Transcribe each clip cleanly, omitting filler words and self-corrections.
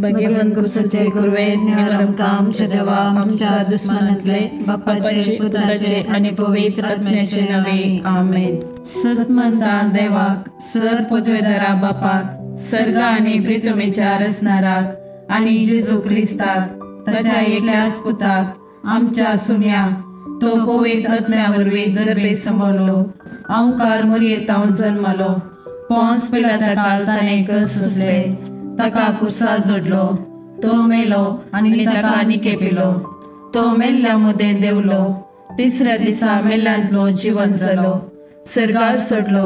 भगवान कुसाचे कुरवे आमकां आमच्या देवा आमच्या दुस्मनांतले बापाचे पुताचे आनी पवित्र आत्म्याचे नावे आमेन। सतमंता देवाक सर पदवेदारा बापाक सर्गा आनी पृथ्वीच्या रचणाराक आनी जेजू क्रिस्ताक ताच्या एकल्याच पुताक आमच्या सुम्याक तो पवित्र आत्म्या वरवीं गर्भे संभोवलो ओंकार मरियेंत जल्मलो पोंस पिलाताकाल ताणें कसले ताका कुर्सा जोडलो तो मेलो आनी ताका निकेपिलो तो मेल्ल्या मुदें देवलो तिसऱ्या दिसा मेल्ल्यांतलो जिवन जालो सर्गार सोडलो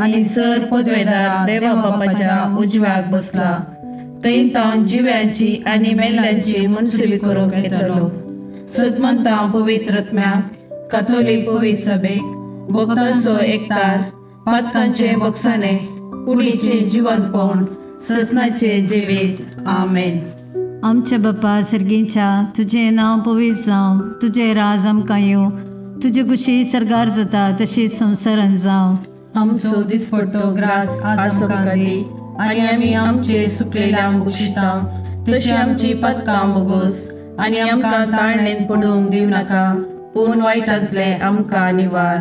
आनी सर पदवेदार देवा बापाच्या उजव्याक बसला थंय तां जिव्यांची आनी मेल्ल्यांची मनसुबी करूंक येतलो। सदमंता पवित्र आत्म्याक कॅथोलिक पवित्र सभेक भक्तांचो एकतार पातकांचे बक्षाने कुडीचे जिवंतपण ससनाचे जिवीत आमेन। आमच्या बापा सर्गीच्या तुझे नाव पवित्र जावं तुझे राज आमकां येवं तुझी कुशी सरगार जाता तशी संवसारांत जावं। आमचो दिसपट्टो ग्रास आज आमकां दी आनी आमी आमचे सुकलेल्यांक बक्षिता तशी आमची पदकां बोगोस आनी आमकां ताळणेन पडूंक दिव नाका पूण वायटांतले आमकां निवार।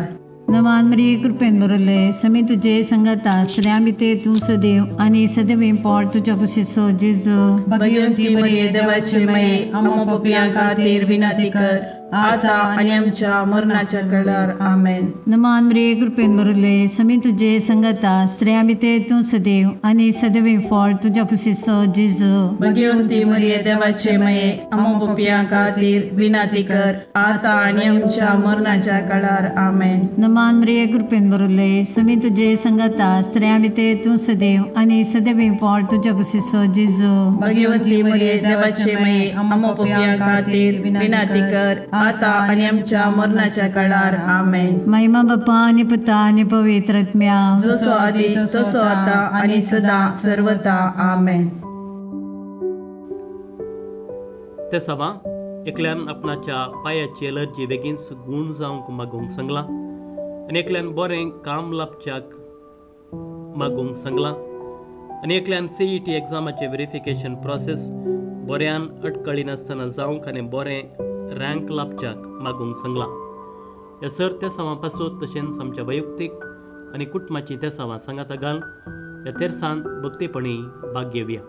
नमान मरिये कृपेन बरयले समी तुजे संगता स्त्रियां भितर तूं सदैव आनी सदैव पोट तुज्या कुशीचो जेजू। भगवंती मरिये देवाचे माये आमकां पापियां खातीर विनंती कर आता आनी आमच्या मरणाच्या काळार आमेन। नमान मरिये कृपेन बरयले समी तुजे संगता स्त्रियां भितर तूं सदैव आनी सदैव पोट तुज्या कुशीचो जेजू। भगवंती मरिये देवाचे माये आमकां पापियां खातीर विनंती कर आता आनी आमच्या मरणाच्या काळार आमेन। नमान मरिये कृपेन बरयले समी तुजे संगता स्त्रियां भितर तूं सदैव आनी सदैव पोट तुज्या कुशीचो जेजू। भगवंती मरिये देवाचे माये आमकां पापियां खातीर विनंती कर आता आनी आमच्या मरणाच्या काळार आमेन। महिमा बापा आनी पुता आनी पवित्र आत्म्या जसो आदी तसो आता आनी सदां सर्वदा आमेन। ते सभा एकल्यान आपणाच्या पायाची एलर्जी बेगीनच गूण जावंक मागूंक सांगला आनी एकल्यान बरें काम लाभच्याक मागूंक सांगला आनी एकल्यान CET एग्जामाचे व्हेरिफिकेशन प्रोसेस बऱ्यान अटकळी नासतना जावंक आनी बरें रँक लाभच्याक मागूंक सांगला। हे सर त्या सवां पासून तशेंच आमच्या वैयक्तीक आनी कुटुंबाची त्या सवां सांगाता घाल ह्या तेरसान भक्तीपणी भाग घेवया।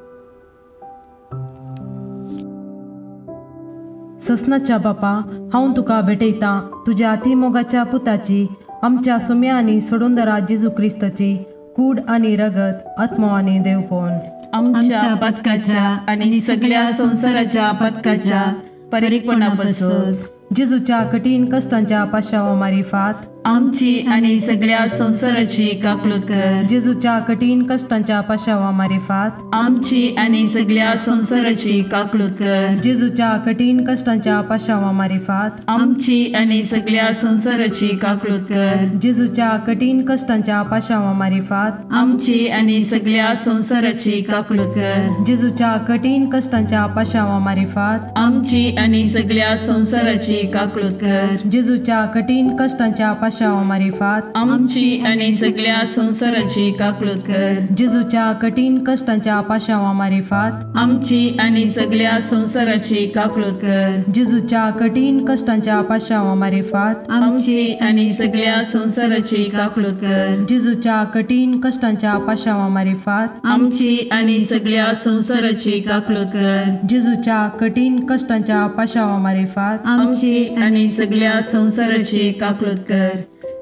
ससनाच्या बापा हांव तुका भेटयतां तुज्या अतिमोगाच्या पुताची आमच्या सुम्या आनी सोडूनदरा जेजू क्रिस्ताची कूड आनी रगत आत्मो आनी देवपण आमच्या पदकाच्या आनी सगळ्या संवसाराच्या पदकाच्या परीकपणा पासून जेजूच्या कठीण कश्टांच्या पाशावा मारिफात आमची आनी सगळ्या संवसाराची काकलूत कर। जेजूच्या कठीण कश्टांच्या पाशावा मारिफात आमची आनी सगळ्या संवसाराची काकलूत कर। जेजूच्या कठीण कश्टांच्या पाशावा मारिफात आमची आनी सगळ्या संवसाराची काकलूत कर। जेजूच्या कठीण कश्टांच्या पाशावा मारिफात आमची आनी सगळ्या संवसाराची काकलूत कर। जेजूच्या कठीण कश्टांच्या पाशावा मारिफात आमची आनी सगळ्या संवसाराची काकलूत कर। जेजूच्या कठीण कश्टांच्या पाशावा मारिफात आमची आनी सगळ्या संवसाराची काकलूत कर। जेजूच्या कठीण कश्टांच्या पाशावा मारिफात आमची आनी सगळ्या संवसाराची काकलूत कर। जेजूच्या कठीण कश्टांच्या पाशावा मारिफात आमची आनी सगळ्या संवसाराची काकलूत कर। जेजूच्या कठीण कश्टांच्या पाशावा मारिफात आमची आनी सगळ्या संवसाराची काकलूत कर। जेजूच्या कठीण कश्टांच्या पाशावा मारिफात आमची आनी सगळ्या संवसाराची काकलूत कर।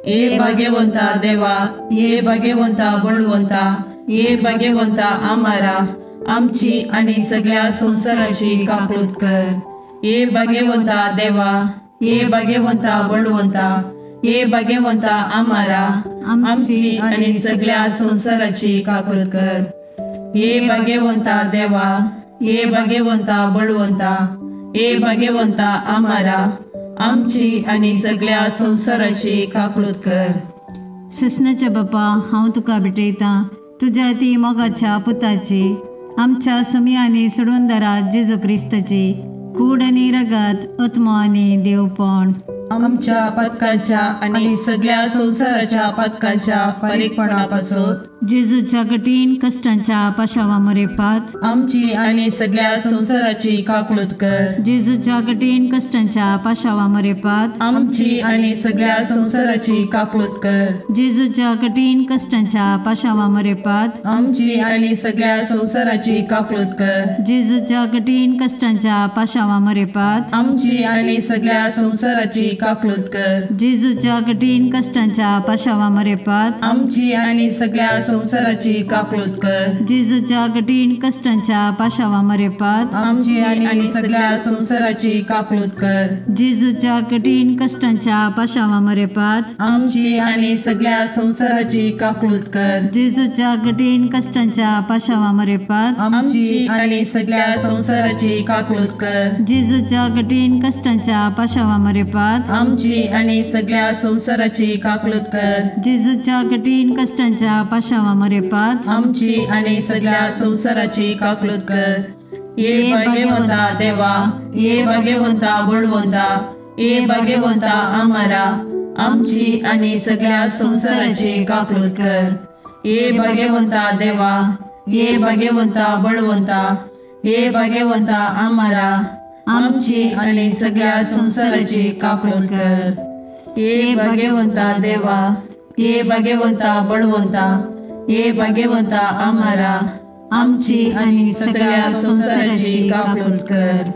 ये भाग्यवंता देवा ये भाग्यवंता बळवंता ये भाग्यवंता आमारा आमची आनी सगळ्या संवसाराची काकलूत कर। ये भाग्यवंता देवा ये भाग्यवंता बळवंता ये भाग्यवंता आमारा आमची आनी सगळ्या संवसाराची काकलूत कर। ये भाग्यवंता देवा ये भाग्यवंता बळवंता ये भाग्यवंता आमारा आमची आनी सगळ्या संवसाराची काकलूत कर। ससनाच्या बापा हांव तुका भेटयतां तुज्या अती मोगाच्या पुताची आमच्या सुमी आनी सोडूनदरा जेजू क्रिस्ताची कूड आनी रगत आत्मो आनी देवपण आमच्या पदकाच्या आणि सगळ्या संसाराच्या पदकाच्या फारीकपणापासून जेजूच्या कठीण कष्टांच्या पाशावा मरेपात आमची आणि सगळ्या संसाराची काकूळत कर. जेजूच्या कठीण कष्टांच्या पाशावा मरेपात आमची आणि सगळ्या संसाराची काकूळत कर. जेजूच्या कठीण कष्टांच्या पाशावा मरेपात आमची आणि सगळ्या संसाराची काकूळत कर. जेजूच्या कठीण कष्टांच्या पाशावा मरेपात आमची आणि सगळ्या संसाराची काकूळत कर. जेजूच्या कठीण कष्टांच्या पाशावा मरेपात आमची आणि सगळ्या संसाराची काकूळत कर. जेजूच्या कठीण कष्टांच्या पाशावा मरेपात आमची आणि सगळ्या संसाराची काकूळत कर. जेजूच्या कठीण कष्टांच्या पाशावा मरेपात आमची आणि सगळ्या संसाराची काकूळत कर. जेजूच्या कठीण कष्टांच्या पाशावा मरेपात आमची आणि सगळ्या संसाराची काकूळत कर. जेजूच्या कठीण कष्टांच्या पाशावा मरेपात आमची आणि सगळ्या संसाराची काकूळत कर. जेजूच्या कठीण कष्टांच्या पाशावा मरेपात आमची आणि सगळ्या संसाराची काकूळत कर. ये भाग्यवंता देवा, ये भाग्यवंता बळवंता, ये भाग्यवंता आम्हारा, आमची आणि सगळ्या संसाराची काकूळत कर. ये भाग्यवंता देवा, ये भाग्यवंता बळवंता, ये भाग्यवंता आम्हारा, आमची आणि सगळ्या संसाराची काकूळत कर. ये भाग्यवंता देवा, ये भाग्यवंता बळवंता, ये भाग्यवंता आम्हारा, आमची आणि सगळ्या संसाराची काकूळत कर.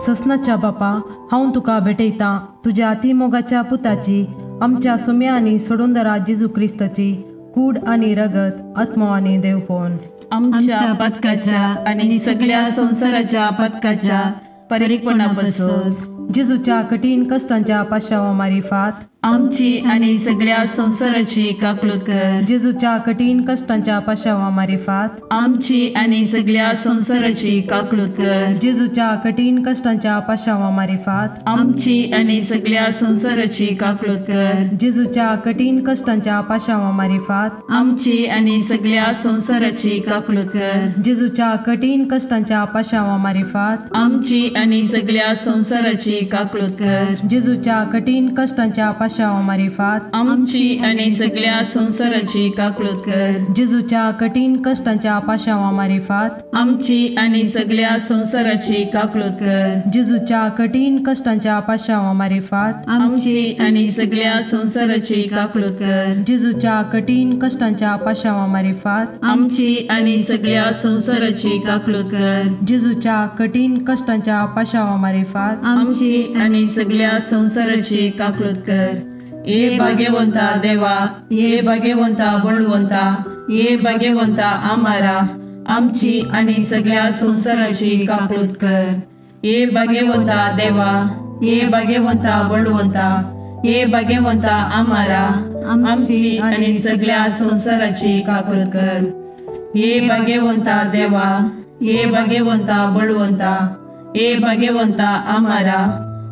ससनाच्या बापा, हांव तुका भेटयता तुझ्या अतिमोगाच्या पुताची, आमच्या सुम्या आणि सोडूंदरा जेजू क्रिस्ताची कूड आणि रगत, आत्मा आणि देवपण, आमच्या पदकाच्या आणि सगळ्या संसाराच्या पदकाच्या परीकपणापासून जेजूच्या कठीण कष्टांच्या पाशावा मारिफात आमची आणि सगळ्या संसाराची काकूळत कर. जेजूच्या कठीण कष्टांच्या पाशावा मारिफात आमची आणि सगळ्या संसाराची काकूळत कर. जेजूच्या कठीण कष्टांच्या पाशावा मारिफात आमची आणि सगळ्या संसाराची काकूळत कर. जेजूच्या कठीण कष्टांच्या पाशावा मारिफात आमची आणि सगळ्या संसाराची काकूळत कर. जेजूच्या कठीण कष्टांच्या पाशावा मारिफात आमची आणि सगळ्या संसाराची काकूळत कर. जेजूच्या कठीण कष्टांच्या पाशावा मारिफात आमची आणि सगळ्या संसाराची काकूळत कर. जेजूच्या कठीण कष्टांच्या पाशावा मारिफात आमची आणि सगळ्या संसाराची काकूळत कर. जेजूच्या कठीण कष्टांच्या पाशावा मारिफात आमची आणि सगळ्या संसाराची काकूळत कर. जेजूच्या कठीण कष्टांच्या पाशावा मारिफात आमची आणि सगळ्या संसाराची काकूळत कर. जेजूच्या कठीण कष्टांच्या पाशावा मारिफात आमची आणि सगळ्या संसाराची काकूळत कर. ये भाग्यवंता देवा, ये भाग्यवंता बळवंता, ये भाग्यवंता आम्हारा, आमची आणि सगळ्या संसाराची काकूळत कर. ये भाग्यवंता देवा, ये भाग्यवंता बळवंता, ये भाग्यवंता आम्हारा, आमची आणि सगळ्या संसाराची काकूळत कर. ये भाग्यवंता देवा, ये भाग्यवंता बळवंता, ये भाग्यवंता आम्हारा,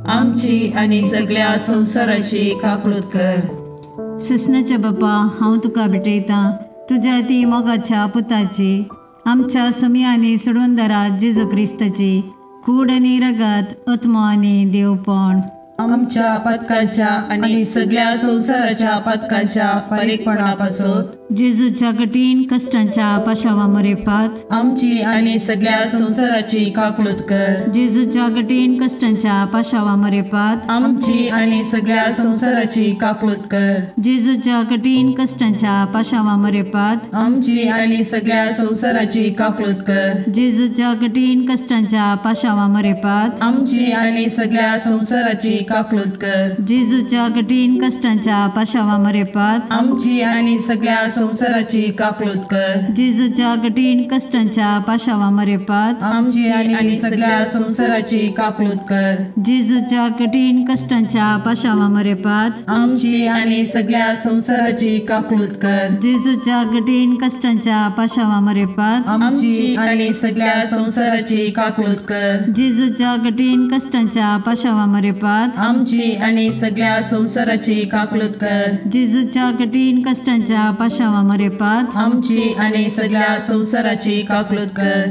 आमची आणि सगळ्या संसाराची काकूळत कर. ससनाच्या बापा, हांव तुका भेटयता तुझ्या ती मोगाच्या पुताची, आमच्या सुम्या आणि सोडूंदरा जेजू क्रिस्ताची कूड आणि रगत, आत्मा आणि देवपण, आमच्या पदकाच्या आणि सगळ्या संसाराच्या पदकाच्या परीकपणापासून जेजूच्या कठीण कष्टांच्या पाशावा मरेपात आमची आणि सगळ्या संसाराची काकूळत कर. जेजूच्या कठीण कष्टांच्या पाशावा मरेपात आमची आणि सगळ्या संसाराची काकूळत कर. जेजूच्या कठीण कष्टांच्या पाशावा मरेपात आमची आणि सगळ्या संसाराची काकूळत कर. जेजूच्या कठीण कष्टांच्या पाशावा मरेपात आमची आणि सगळ्या संसाराची काकूळत कर. जेजूच्या कठीण कष्टांच्या पाशावा मरेपात आमची आणि सगळ्या संसाराची काकूळत कर. जेजूच्या कठीण कष्टांच्या पाशावा मरेपात आमची आणि सगळ्या संसाराची काकूळत कर. जेजूच्या कठीण कष्टांच्या पाशावा मरेपात आमची आणि सगळ्या संसाराची काकूळत कर. जेजूच्या कठीण कष्टांच्या पाशावा मरेपात आमची आणि सगळ्या संसाराची काकूळत कर. जेजूच्या कठीण कष्टांच्या पाशावा मरेपात आमची आणि सगळ्या संसाराची काकूळत कर. जेजूच्या कठीण कष्टांच्या पाशावा मरेपात आमची आणि सगळ्या संसाराची काकूळत कर.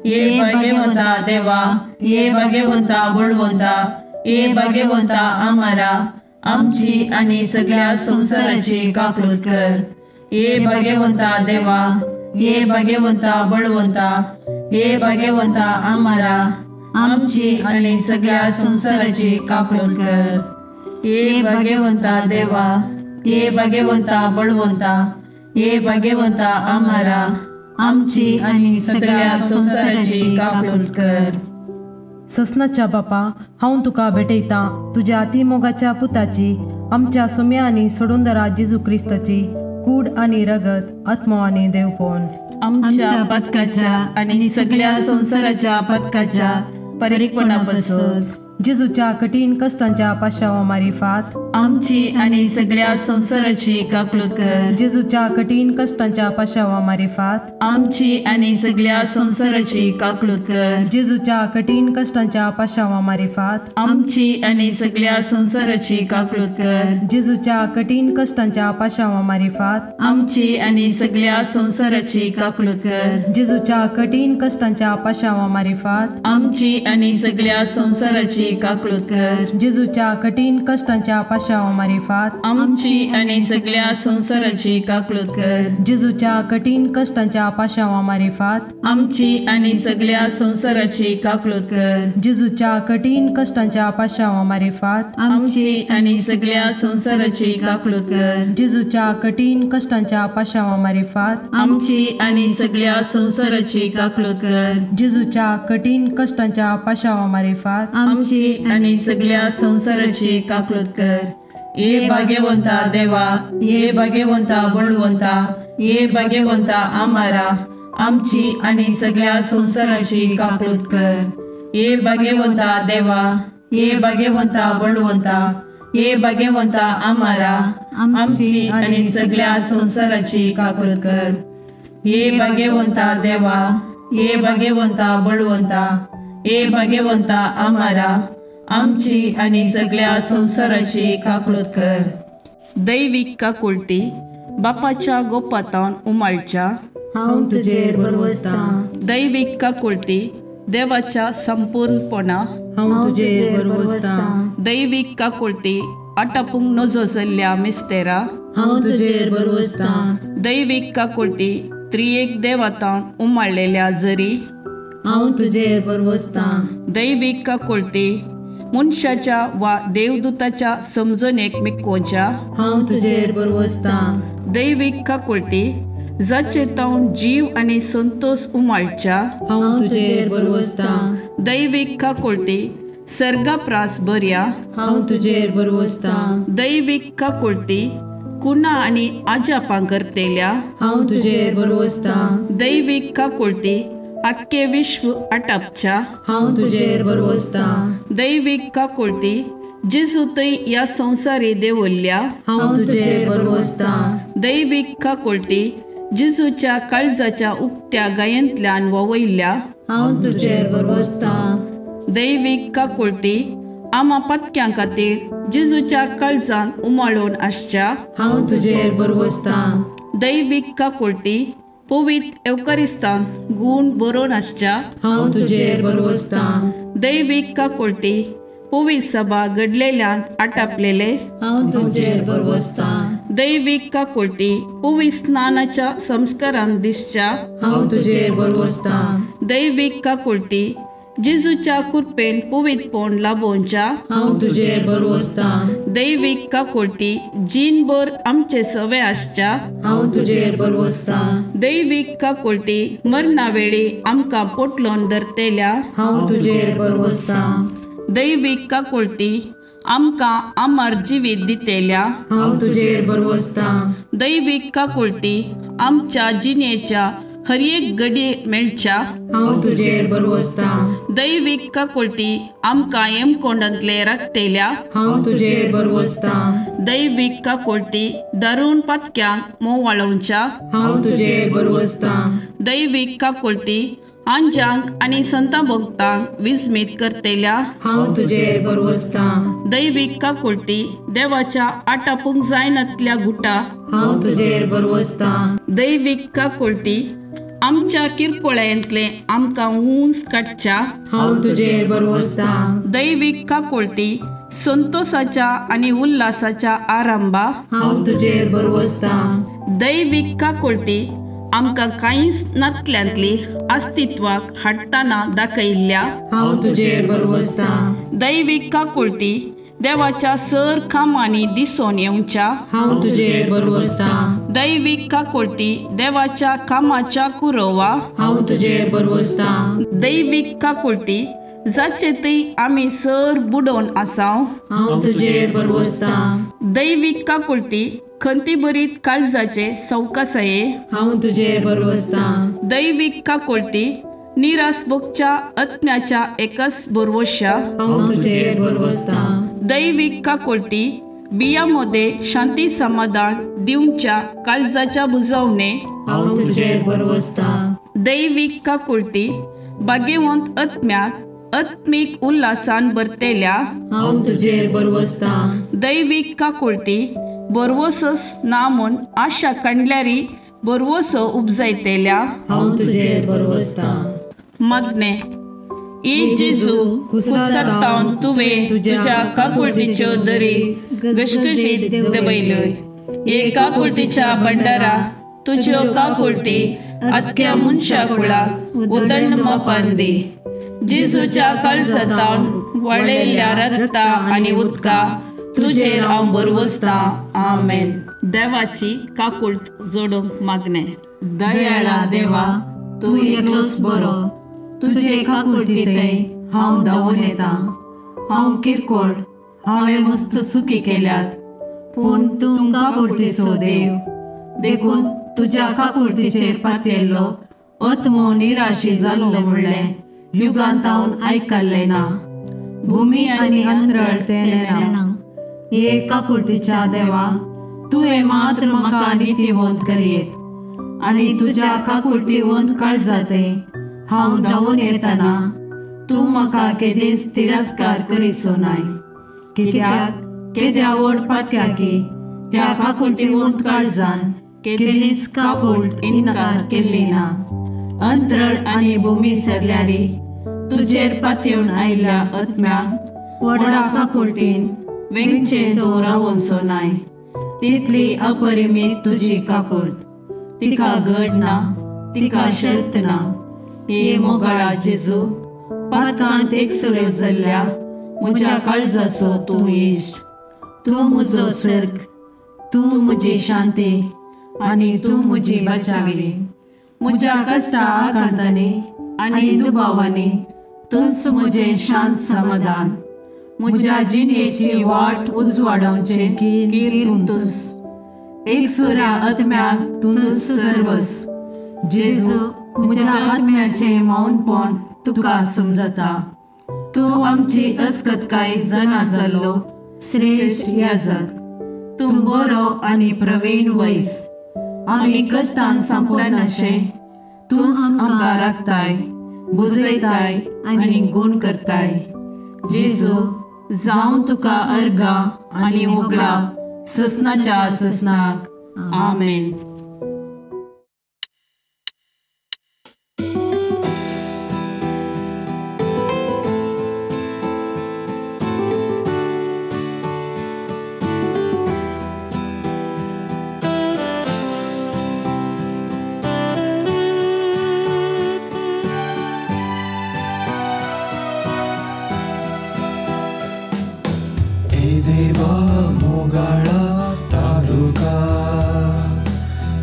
ये भाग्यवंता देवा, ये भाग्यवंता बळवंता, ये भाग्यवंता आम्हारा, आमची आणि सगळ्या संसाराची काकूळत कर. हे भाग्यवंता देवा, हे भाग्यवंता बळवंता, हे भाग्यवंता आम्हारा आमची आणि सगळ्या संसाराची काकूट कर. हे भाग्यवंता देवा, हे भाग्यवंता बळवंता, हे भाग्यवंता आम्हारा आमची आणि सगळ्या संसाराची काकूट कर. ससनाच्या बापा, हांव तुका भेटयता तुज्या अतिमोगाच्या पुताची, आमच्या सुम्या आनी सोडूंदरा जेजू क्रिस्ताची कूड आनी रगत, आत्मो आनी देवपण आमच्या पदकाच्या आणि सगळ्या संसाराच्या पदकाच्या परीकपणापासून जेजूच्या कठीण कष्टांच्या पाशावा मारिफात आमची आणि सगळ्या संसाराची काकूट कर. जेजूच्या कठीण कष्टांच्या पाशावा मारिफात आमची आणि सगळ्या संसाराची काकूट कर. जेजूच्या कठीण कष्टांच्या पाशावा मारिफात आमची आणि सगळ्या संसाराची काकूट कर. जेजूच्या कठीण कष्टांच्या पाशावा मारिफात आमची आणि सगळ्या संसाराची काकूट कर. जेजूच्या कठीण कष्टांच्या पाशावा मारिफात आमची आणि सगळ्या संसाराची काकूट कर. जेजूच्या कठीण कष्टांच्या पाशावा मारिफात आमची आणि सगळ्या संसाराची काकूट कर. जेजूच्या कठीण कष्टांच्या पाशावा मारिफात आमची आणि सगळ्या संसाराची काकूट कर. जेजूच्या कठीण कष्टांच्या पाशावा मारिफात आमची आणि सगळ्या संसाराची काकूट कर. जेजूच्या कठीण कष्टांच्या पाशावा मारिफात आमची आणि सगळ्या संसाराची काकूट कर. जेजूच्या कठीण कष्टांच्या पाशावा मारिफात आमची आणि सगळ्या संसाराची काकूट कर. हे भाग्यवंता देवा, हे भाग्यवंता बळवंता, हे भाग्यवंता आम्हारा आमची आणि सगळ्या संसाराची काकूट कर. हे भाग्यवंता देवा, हे भाग्यवंता बळवंता, हे भाग्यवंता आम्हारा आमची आणि सगळ्या संसाराची काकूट कर. हे भाग्यवंता देवा, हे भाग्यवंता बळवंता, हे भाग्यवंता आम्हारा आमची आणि सगळ्या संसाराची काकूट कर. दैविक काकुळटी बापाच्या गोपातान उमाळच्या हांव तुजेर बरवसता. दैविक काकुळटी देवाच्या संपूर्णपणा हांव तुजेर बरवसता. दैविक काकुळटी आटापूंक नजो जाल्ल्या मिस्तेरा हांव तुजेर बरवसता. दैविक काकुळटी त्रिएक देवातान उमाळलेल्या जरी हांव तुजेर बरवसता. दैविक काकुळटी मनशाच्या वा देवदूताच्या समजणेक मिकोवच्या हांव तुजेर बरवसता. दैविक काकुळटी जाचे तावन जीव आणि संतोष उमाळच्या हांव तुजेर बरवसता. दैविक काकुळटी सर्गाप्रास बऱ्या हांव तुजेर बरवसता. दैविक काकुळटी कुणा आणि आजापां करतेल्या हांव तुजेर बरवसता. दैविक काकुळटी आख्खे विश्व आटापच्या हांव तुजेर बरवसता. दैविक काकुळटी जेजू थंय ह्या संवसारी देवल्ल्या हांव तुजेर बरवसता. दैविक काकुळटी जेजूच्या काळजाच्या उक्त्या गायंतल्यान ववयल्या हांव तुजेर बरवसता. दैविक काकुळटी आमा पत्क्यां खातीर जेजूच्या काळजान उमाळून आसच्या हांव तुजेर बरवसता. दैविक काकुळटी पवित्र एवकारिस्तान गूण बरोवन आसच्या हांव तुजेर बरवसता. दैविक काकुळटी पवित्र सभा घडलेल्यान आटापलेले हांव तुजेर बरवसता. दैविक काकुळटी पवित्र स्नानाच्या संस्कारान दिसच्या हांव तुजेर बरवसता. दैविक काकुळटी जेजूच्या कृपेन पवित्रपण लाभोवच्या हांव तुजेर बरवसता. दैविक काकुळटी जीनभर आमचे सवे आसच्या हांव तुजेर बरवसता. दैविक काकुळटी मरणा वेळी आमकां पोटलोन धरतेल्या हांव तुजेर बरवसता. दैविक काकुळटी आमकां आमार जिवीत दितेल्या हांव तुजेर बरवसता. दैविक काकुळटी आमच्या जिणेच्या हर एक घडये मेळच्या हांव तुजेर बरवसता. दैविक काकुळटी आमकां हेमकोंडांतले राखतेल्या हांव तुजेर बरवसता. दैविक काकुळटी दारूण पातक्यांक मोव वाळोवच्या हांव तुजेर बरवसता. दैविक काकुळटी आंजांक आनी संतां भक्तांक विस्मीत करतेल्या हांव तुजेर बरवसता. दैविक काकुळटी देवाच्या आटापूंक जायनातल्या गुटा हांव तुजेर बरवसता. दैविक काकुळटी आमच्या किरकोळ्यांतले आमकां ऊंच काडच्या हांव तुजेर बरवसता. दैविक काकुळटी संतोषाच्या आणि उल्हासाच्या आरंभा हांव तुजेर बरवसता. दैवीक काकुळती आमकां कांयच नातल्यांतली अस्तित्वाक हाडटाना दाखयिल्ल्या हांव तुजेर बरवसता. दैवीक काकुळती देवाच्या सर कामांनी दिसून येवच्या हांव तुजेर बरवसता. दैवीक काकुळती देवाच्या कामाच्या कुरवा हांव तुजेर बरवसता. दैवीक काकुळती जाचे थंय आमी सर बुडोवन आसाव हांव तुजेर बरवसता. दैवीक काकुळती खंती बरीत काळजाचे सवकासये हांव तुजेर बरवसता. दैवीक काकुळती निरासभोगच्या आत्म्याच्या एकच बरवश्या हांव तुजेर बरवसता. दैवीक काकुळती बियामध्ये शांती समाधान दिवच्या काळजाच्या बुजवणे हांव तुजेर बरवसता. दैवीक काकुळती भाग्यवंत आत्म्याक आत्मिक उल्हासान भरतेल्या हांव तुजेर बरवसता. दैवीक काकुळती बरवसोस ना म्हूण आशा काडल्यारी बरवसो उपजायतेल्या हांव तुजेर बरवसता. मागणे ई जेजू कुसरतावन तुवें तुज्या काकुळतीच्यो दरी गशगशीत दबयल्योय. हे काकुळतीच्या भंडारा तुज्यो काकुळती आख्या मनशा कुळाक उदंड मोपान दी. जेजूच्या काळजांतावन वळयल्ल्या रगता आनी उदका तुजेर हांव बरवसता. आमेन. देवाची काकुळत जोडूंक मागणे. दयाळा देवा, तूं एकलोच बरो. तुजे काकुळटीतय हांव धांवून येता. हांव किरकोळ, हांवें मस्त चुकी केल्यात, पूण तूं काकुळटीचो देव. देखून तुज्या काकुळटीचेर पातयल्लो आत्मो निराशी जाल्लो म्हणलें युगांतावन आयकल्लें ना. भुमी आनी अंतराळ तें हे काकुळटीच्या देवा, तुवें मात्र म्हाका नितीवंत करीत आनी तुज्या काकुळटीवंत काळजांतय हांव धांवून येतना तूं म्हाका केदेंच तिरस्कार करीसो नाय. कित्याक केद्या ओडपात्या की त्या काकुळटीवंत काळजान केदेंच काकुळट इन्कार केल्ली ना. अंतराळ आनी भुमी सरल्यारी तुजेर पातयेवन आयिल्ल्या आत्म्याक व्हडा काकुळटीन वेंगचें तो रावोनसो नाय. तितली अपरिमीत तुजी काकुळट, तिका घड ना, तिका शर्त ना. हे मोगाळा जेजू, पातकांत एकसुऱ्यो जाल्ल्या म्हज्या काळजाचो तूं इश्ट. तूं म्हजो सर्ग, तूं म्हजी शांती आनी तूं म्हजी बचावी. म्हज्या कश्टा आकांतांनी आनी दुबावांनी तूंच म्हजें शांत समाधान. म्हज्या जिणेची वाट उजवाडोवचे कीर तूंच. एकसुऱ्या आत्म्याक तूंच सर्वस. जेजू, म्हज्या आत्म्याचें मौनपण तुका समजता. तूं आमची अस्कतकाय जाणा जाल्लो श्रेश्ठ याजक. तूं बरो आनी प्रवीण वैस. आमी कश्टान सांपडनाशे तूंच आमकां राखताय, बुजयताय आनी गूण करताय. जेजू, जावं तुका अर्गा आनी ओगला ससनाच्या ससनाक. आमेन. देवा मोगाळा तारुका,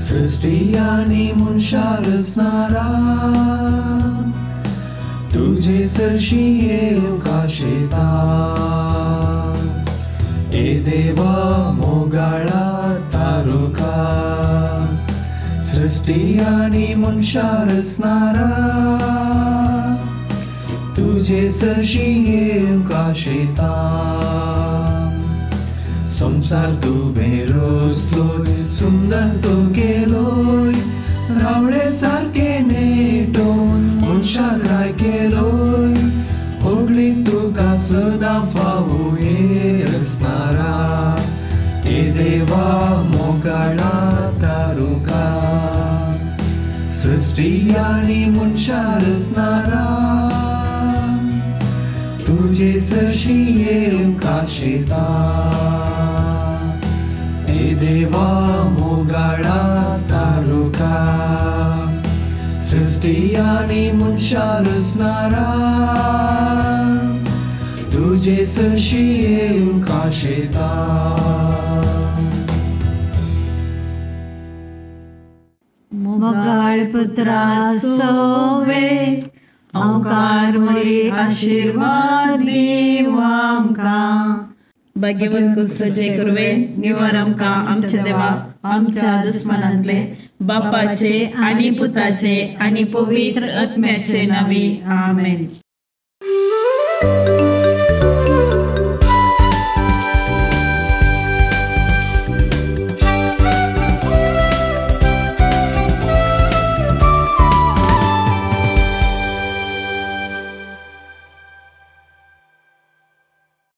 सृष्टी आनी मनशा रचणारा, तुझे सरशी येवका शेता. ए देवा मोगाळा तारुका, सृष्टी आनी मनशा रचणारा, तुझे सरशी येवका शेता. संसार तुवें रचलोय, सुंदर तो केलोय, रावळे सारके नेटोवन मनशाक राय केलोय. व्हडलीक तुका सदां फावो हे रचणारा. ए देवा मोगाळा तारुका, सृष्टी आनी मनशा रचणारा, तुझे तुझे सरशी येऊन काशेता ए देवा मोगाडा तारुका सृष्टी आणि मनशा रचणारा तुझे सरशी येऊन काशेता मोगाळ पुत्रा सोवे ओंकार मोरी आशीर्वाद देवा आमकां भाग्यवन कुसचे करवे निवार आमकां आमच्या देवा आमच्या दुस्मनांतले बापाचे आणि पुताचे आणि पवित्र आत्म्याचे नावे आमेन.